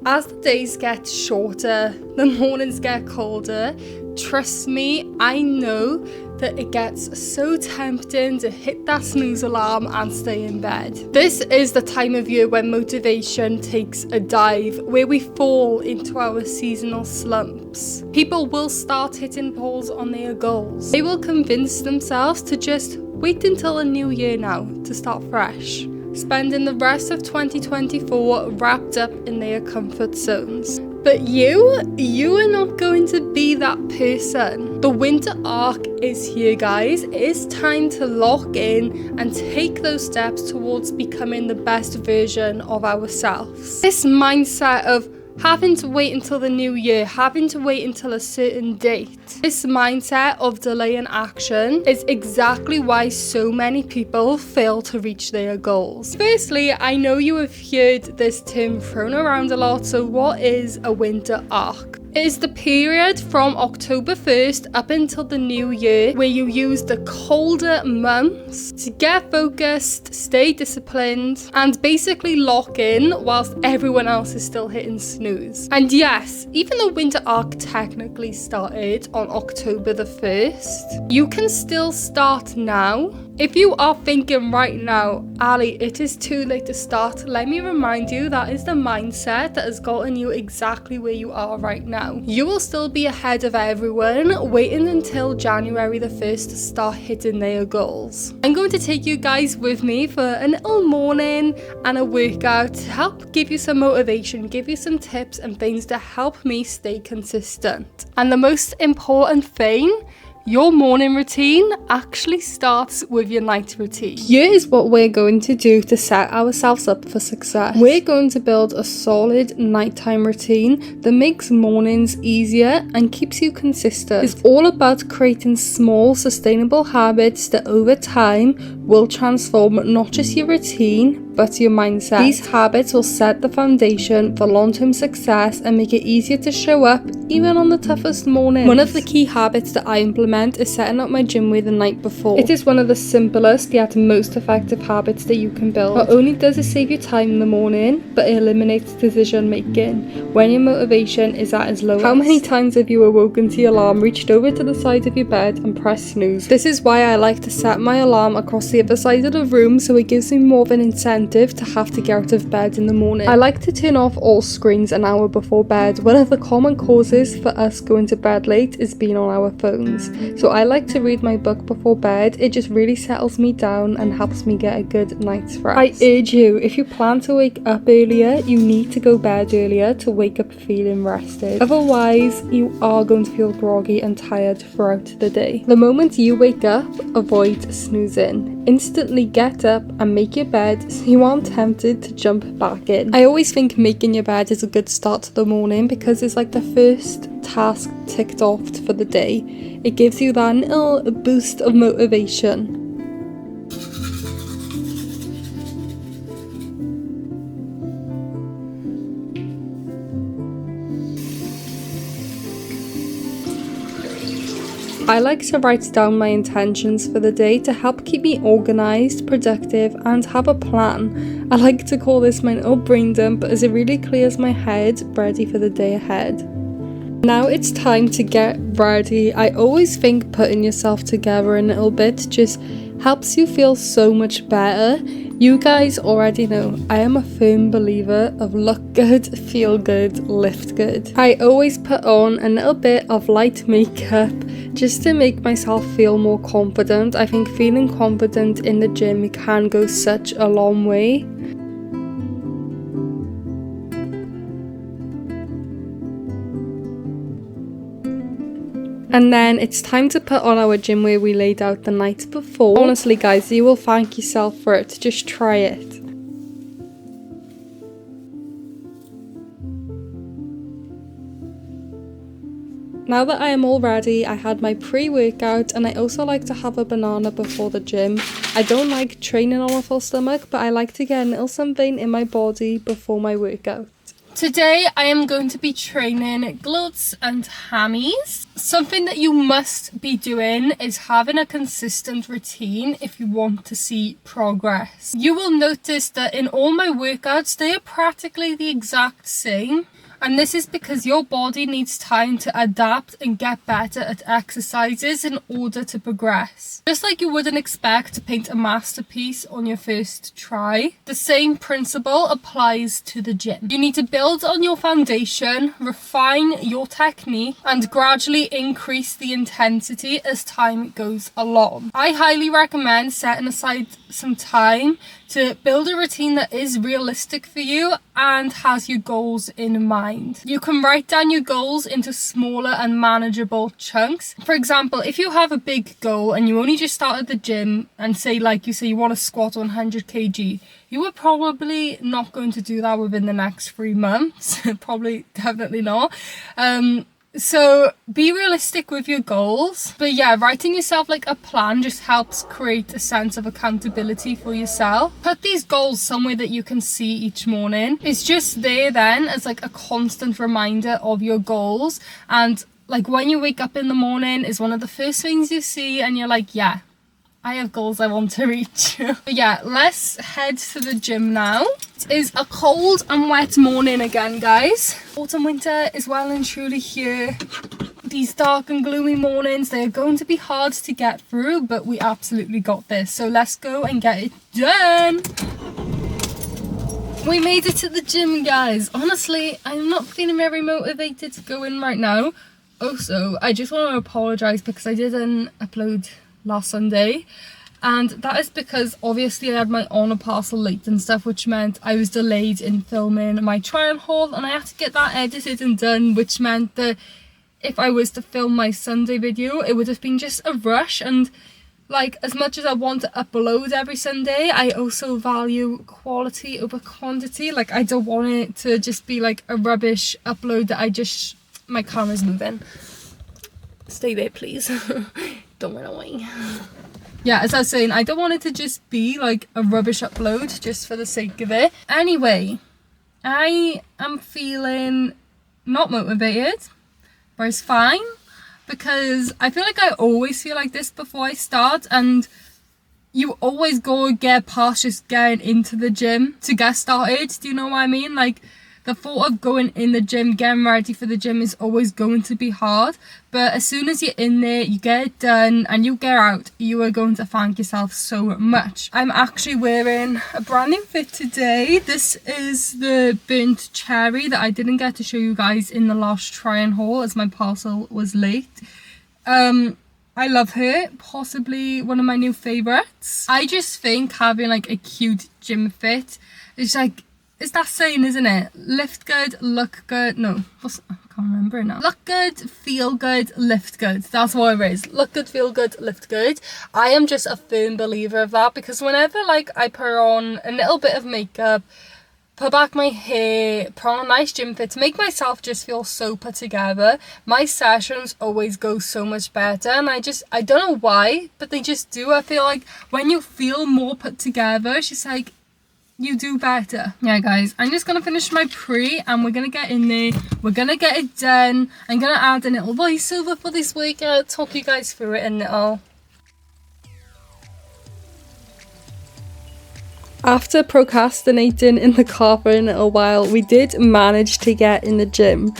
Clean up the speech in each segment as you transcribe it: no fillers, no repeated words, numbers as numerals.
As the days get shorter, the mornings get colder, trust me, I know that it gets so tempting to hit that snooze alarm and stay in bed. This is the time of year when motivation takes a dive, where we fall into our seasonal slumps. People will start hitting pause on their goals. They will convince themselves to just wait until the new year now to start fresh, spending the rest of 2024 wrapped up in their comfort zones. But you are not going to be that person. The winter arc is here, guys. It's time to lock in and take those steps towards becoming the best version of ourselves. This mindset of having to wait until the new year, having to wait until a certain date. This mindset of delaying action is exactly why so many people fail to reach their goals. Firstly, I know you have heard this term thrown around a lot, so what is a winter arc? It is the period from October 1st up until the new year where you use the colder months to get focused, stay disciplined, and basically lock in whilst everyone else is still hitting snooze. And yes, even though winter arc technically started on October the 1st, you can still start now. If you are thinking right now, Ali, it is too late to start, let me remind you that is the mindset that has gotten you exactly where you are right now. You will still be ahead of everyone, waiting until January the 1st to start hitting their goals. I'm going to take you guys with me for a little morning and a workout to help give you some motivation, give you some tips and things to help me stay consistent. And the most important thing, your morning routine actually starts with your night routine. Here is what we're going to do to set ourselves up for success. We're going to build a solid nighttime routine that makes mornings easier and keeps you consistent. It's all about creating small, sustainable habits that over time will transform not just your routine, but your mindset. These habits will set the foundation for long-term success and make it easier to show up even on the toughest mornings. One of the key habits that I implement is setting up my gym wear the night before. It is one of the simplest yet most effective habits that you can build. Not only does it save you time in the morning, but it eliminates decision making when your motivation is at its lowest. How many times have you awoken to your alarm, reached over to the side of your bed and pressed snooze? This is why I like to set my alarm across the other side of the room, so it gives me more of an incentive to have to get out of bed in the morning. I like to turn off all screens an hour before bed. One of the common causes for us going to bed late is being on our phones. So I like to read my book before bed. It just really settles me down and helps me get a good night's rest. I urge you, if you plan to wake up earlier, you need to go bed earlier to wake up feeling rested. Otherwise, you are going to feel groggy and tired throughout the day. The moment you wake up, avoid snoozing. Instantly get up and make your bed so you aren't tempted to jump back in. I always think making your bed is a good start to the morning because it's like the first task ticked off for the day. It gives you that little boost of motivation. I like to write down my intentions for the day to help keep me organised, productive and have a plan. I like to call this my little brain dump as it really clears my head, ready for the day ahead. Now it's time to get ready. I always think putting yourself together a little bit just helps you feel so much better. You guys already know I am a firm believer of look good, feel good, lift good. I always put on a little bit of light makeup just to make myself feel more confident. I think feeling confident in the gym can go such a long way. And then it's time to put on our gym wear we laid out the night before. Honestly guys, you will thank yourself for it. Just try it. Now that I am all ready, I had my pre-workout and I also like to have a banana before the gym. I don't like training on a full stomach, but I like to get a little something in my body before my workout. Today I am going to be training glutes and hammies. Something that you must be doing is having a consistent routine if you want to see progress. You will notice that in all my workouts they are practically the exact same. And this is because your body needs time to adapt and get better at exercises in order to progress. Just like you wouldn't expect to paint a masterpiece on your first try, the same principle applies to the gym. You need to build on your foundation, refine your technique, and gradually increase the intensity as time goes along. I highly recommend setting aside some time to build a routine that is realistic for you and has your goals in mind. You can write down your goals into smaller and manageable chunks. For example, if you have a big goal and you only just started the gym and say you want to squat 100 kg, you are probably not going to do that within the next 3 months. Definitely not. So be realistic with your goals. But yeah, writing yourself like a plan just helps create a sense of accountability for yourself. Put these goals somewhere that you can see each morning. It's just there then as like a constant reminder of your goals. And like when you wake up in the morning is one of the first things you see and you're like, yeah, I have goals I want to reach. But yeah, let's head to the gym now. It is a cold and wet morning again, guys. Autumn winter is well and truly here. These dark and gloomy mornings, they are going to be hard to get through, but we absolutely got this. So let's go and get it done. We made it to the gym, guys. Honestly, I'm not feeling very motivated to go in right now. Also, I just want to apologise because I didn't upload last Sunday, and that is because obviously I had my honour parcel late and stuff, which meant I was delayed in filming my try on haul, and I had to get that edited and done, which meant that if I was to film my Sunday video it would have been just a rush. And like, as much as I want to upload every Sunday, I also value quality over quantity. Like, I don't want it to just be like a rubbish upload that my camera's moving. Stay there, please. Don't run away. Yeah, as I was saying, I don't want it to just be like a rubbish upload just for the sake of it. Anyway, I am feeling not motivated, but it's fine, because I feel like I always feel like this before I start, and you always go get past just getting into the gym to get started. Do you know what I mean? Like, the thought of going in the gym, getting ready for the gym is always going to be hard. But as soon as you're in there, you get it done and you get out, you are going to thank yourself so much. I'm actually wearing a brand new fit today. This is the burnt cherry that I didn't get to show you guys in the last try and haul as my parcel was late. I love her, possibly one of my new favourites. I just think having like a cute gym fit is like, it's that saying, isn't it? Lift good, look good. No, I can't remember it now. Look good, feel good, lift good. That's what it is. Look good, feel good, lift good. I am just a firm believer of that, because whenever like I put on a little bit of makeup, put back my hair, put on a nice gym fit to make myself just feel so put together, my sessions always go so much better. And I don't know why, but they just do. I feel like when you feel more put together, it's just like, you do better. Yeah, guys, I'm just gonna finish my pre and we're gonna get in there. We're gonna get it done. I'm gonna add a little voiceover for this week and I'll talk you guys through it in a little. After procrastinating in the car for a little while, we did manage to get in the gym,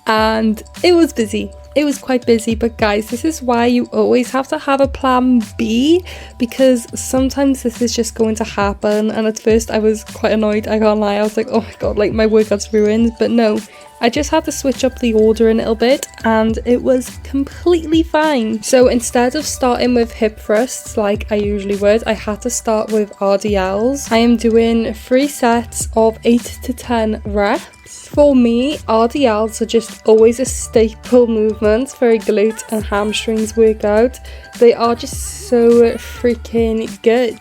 and it was busy. It was quite busy, but guys, this is why you always have to have a plan B, because sometimes this is just going to happen. And at first I was quite annoyed, I can't lie. I was like, oh my god, like my workout's ruined. But no, I just had to switch up the order a little bit and it was completely fine. So instead of starting with hip thrusts like I usually would, I had to start with RDLs. I am doing 3 sets of 8 to 10 reps. For me, RDLs are just always a staple movement for a glute and hamstrings workout. They are just so freaking good.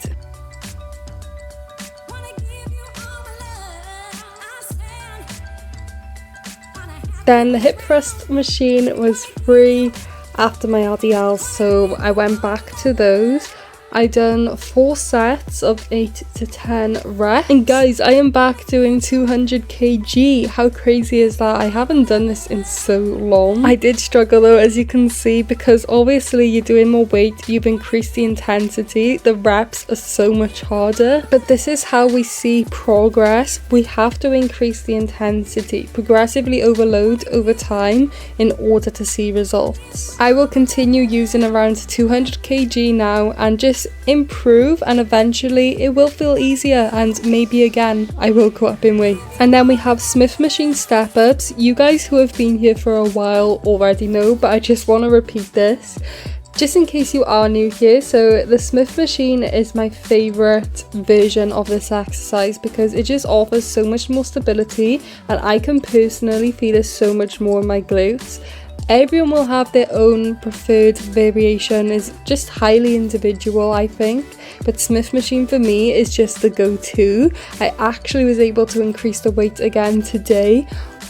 Then the hip thrust machine was free after my RDLs, so I went back to those. I done 4 sets of 8 to 10 reps. And guys, I am back doing 200 kg. How crazy is that? I haven't done this in so long. I did struggle though, as you can see, because obviously you're doing more weight, you've increased the intensity, the reps are so much harder. But this is how we see progress. We have to increase the intensity, progressively overload over time in order to see results. I will continue using around 200 kg now and just improve, and eventually it will feel easier, and maybe again I will go up in weight. And then we have Smith machine step ups. You guys who have been here for a while already know, but I just want to repeat this just in case you are new here. So the Smith machine is my favorite version of this exercise because it just offers so much more stability, and I can personally feel it so much more in my glutes. Everyone will have their own preferred variation, is just highly individual, I think, but Smith machine for me is just the go-to. I actually was able to increase the weight again today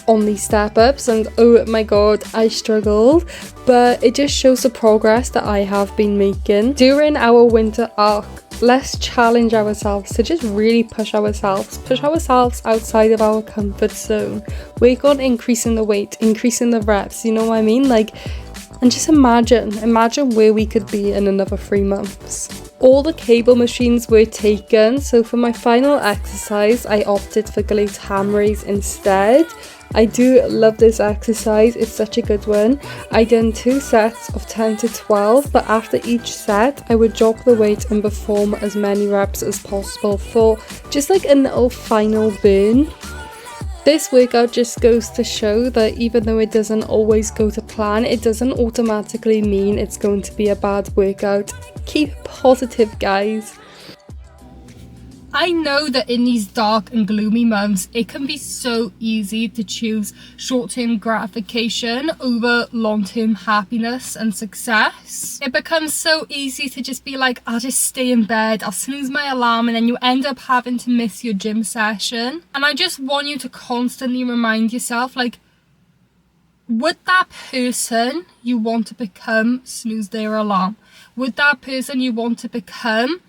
on these step ups, and oh my god, I struggled, but it just shows the progress that I have been making. During our winter arc, let's challenge ourselves to just really push ourselves outside of our comfort zone. Work on increasing the weight, increasing the reps, you know what I mean? Like, and just imagine where we could be in another 3 months. All the cable machines were taken, so for my final exercise I opted for glute ham raise instead. I do love this exercise, it's such a good one. I done 2 sets of 10 to 12, but after each set I would drop the weight and perform as many reps as possible for just like a little final burn. This workout just goes to show that even though it doesn't always go to plan, it doesn't automatically mean it's going to be a bad workout. Keep positive, guys. I know that in these dark and gloomy months, it can be so easy to choose short-term gratification over long-term happiness and success. It becomes so easy to just be like, I'll just stay in bed, I'll snooze my alarm, and then you end up having to miss your gym session. And I just want you to constantly remind yourself, like, would that person you want to become snooze their alarm? Would that person you want to become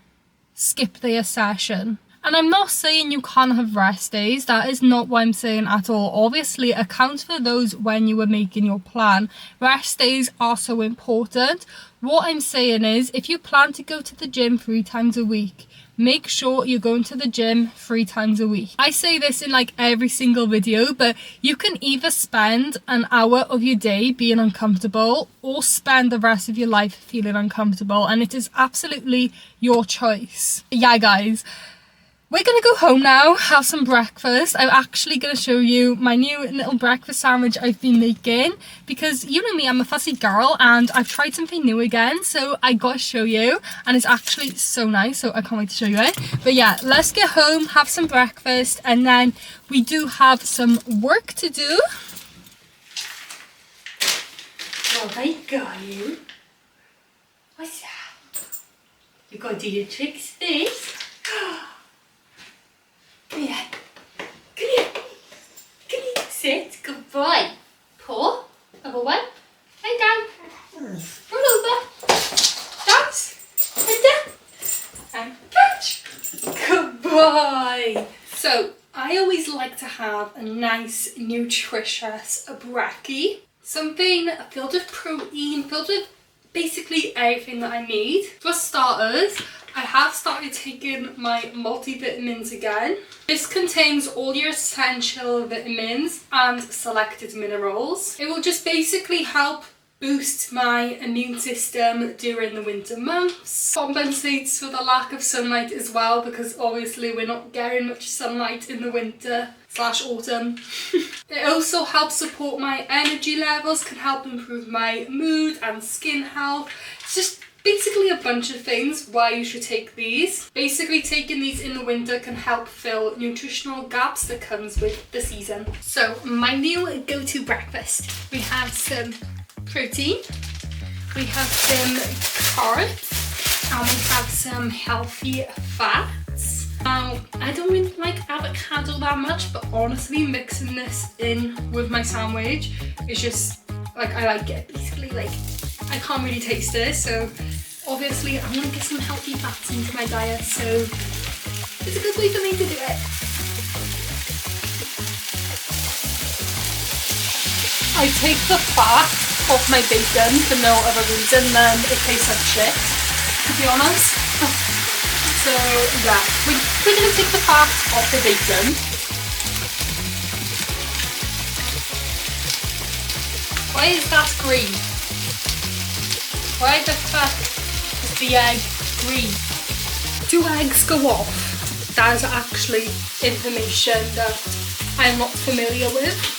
skip their session? And I'm not saying you can't have rest days, that is not what I'm saying at all. Obviously account for those when you were making your plan. Rest days are so important. What I'm saying is, if you plan to go to the gym 3 times a week, make sure you're going to the gym 3 times a week. I say this in like every single video, but you can either spend an hour of your day being uncomfortable or spend the rest of your life feeling uncomfortable, and it is absolutely your choice. Yeah guys, we're gonna go home now, have some breakfast. I'm actually gonna show you my new little breakfast sandwich I've been making, because you know me, I'm a fussy girl and I've tried something new again, so I gotta show you, and it's actually so nice, so I can't wait to show you it. But yeah, let's get home, have some breakfast, and then we do have some work to do. Well, I got you. What's that? You gotta do your tricks first. Come here. Come here. Come here. Sit. Good boy. Paw. Other one. Lay down. Roll over. Dance. And down. And catch. Good boy. So, I always like to have a nice, nutritious brekkie. Something filled with protein, filled with basically everything that I need. For starters, I have started taking my multivitamins again. This contains all your essential vitamins and selected minerals. It will just basically help boost my immune system during the winter months. Compensates for the lack of sunlight as well, because obviously we're not getting much sunlight in the winter / autumn. It also helps support my energy levels, can help improve my mood and skin health. It's just basically a bunch of things why you should take these. Basically taking these in the winter can help fill nutritional gaps that comes with the season. So my new go-to breakfast. We have some protein, we have some carbs, and we have some healthy fats. Now, I don't really like avocado that much, but honestly mixing this in with my sandwich is just, like, I like it. Basically, like, I can't really taste it, so obviously I want to get some healthy fats into my diet, so it's a good way for me to do it. I take the fat off my bacon for no other reason than it tastes like shit, to be honest. So yeah, we're going to take the fat off the bacon. Why is that green? Why the fuck is the egg green? Do eggs go off? That is actually information that I'm not familiar with.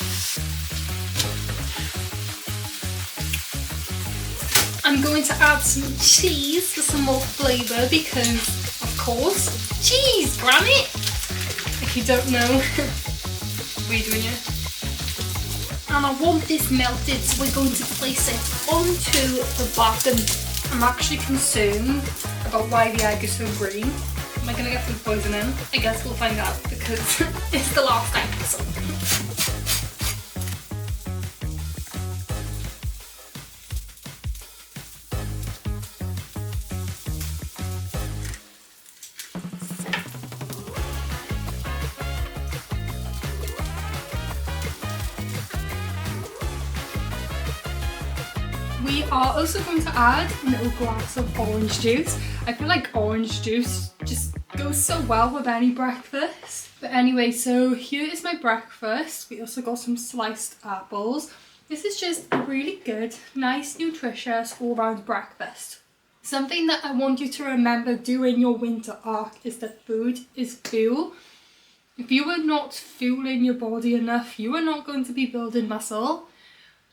I'm going to add some cheese for some more flavour because, of course, cheese, granny! If you don't know, what are you doing here? And I want this melted, so we're going to place it onto the bottom. I'm actually concerned about why the egg is so green. Am I going to get food poisoning? I guess we'll find out because it's the last episode. We are also going to add a little glass of orange juice. I feel like orange juice just goes so well with any breakfast. But anyway, so here is my breakfast. We also got some sliced apples. This is just a really good, nice, nutritious, all-round breakfast. Something that I want you to remember during your winter arc is that food is fuel. If you are not fueling your body enough, you are not going to be building muscle.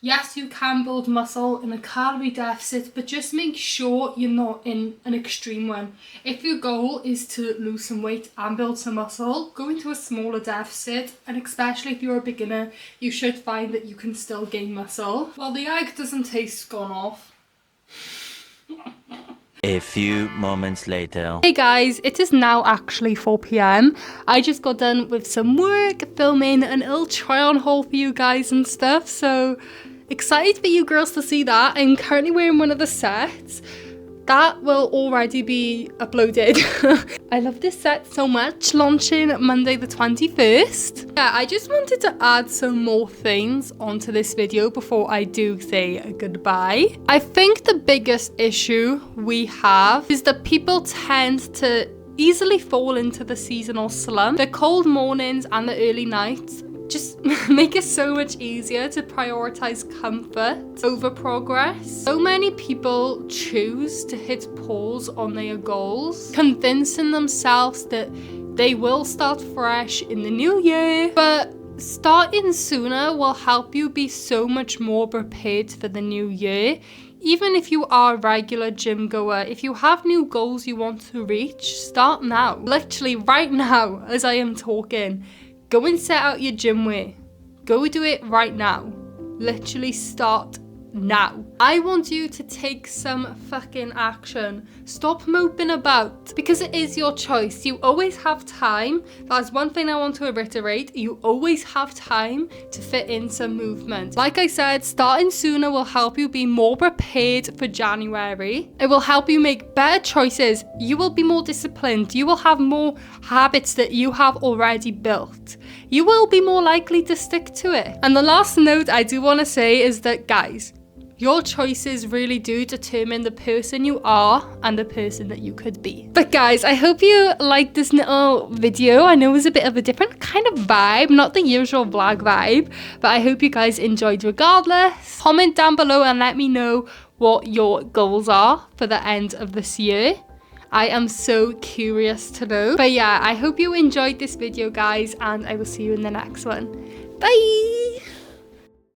Yes, you can build muscle in a calorie deficit, but just make sure you're not in an extreme one. If your goal is to lose some weight and build some muscle, go into a smaller deficit, and especially if you're a beginner, you should find that you can still gain muscle. Well, the egg doesn't taste gone off. A few moments later. Hey guys, it is now actually 4 PM. I just got done with some work, filming an little try on haul for you guys and stuff, so excited for you girls to see that. I'm currently wearing one of the sets. That will already be uploaded. I love this set so much, launching Monday the 21st. Yeah, I just wanted to add some more things onto this video before I do say goodbye. I think the biggest issue we have is that people tend to easily fall into the seasonal slump. The cold mornings and the early nights just make it so much easier to prioritize comfort over progress. So many people choose to hit pause on their goals, convincing themselves that they will start fresh in the new year, but starting sooner will help you be so much more prepared for the new year. Even if you are a regular gym goer, if you have new goals you want to reach, start now. Literally right now, as I am talking. Go and set out your gym wear. Go do it right now. Literally start now. I want you to take some fucking action. Stop moping about, because it is your choice. You always have time. That's one thing I want to reiterate. You always have time to fit in some movement. Like I said, starting sooner will help you be more prepared for January. It will help you make better choices. You will be more disciplined. You will have more habits that you have already built. You will be more likely to stick to it. And the last note I do want to say is that, guys, your choices really do determine the person you are and the person that you could be. But guys, I hope you liked this little video. I know it was a bit of a different kind of vibe, not the usual vlog vibe, but I hope you guys enjoyed regardless. Comment down below and let me know what your goals are for the end of this year. I am so curious to know. But yeah, I hope you enjoyed this video, guys, and I will see you in the next one. Bye!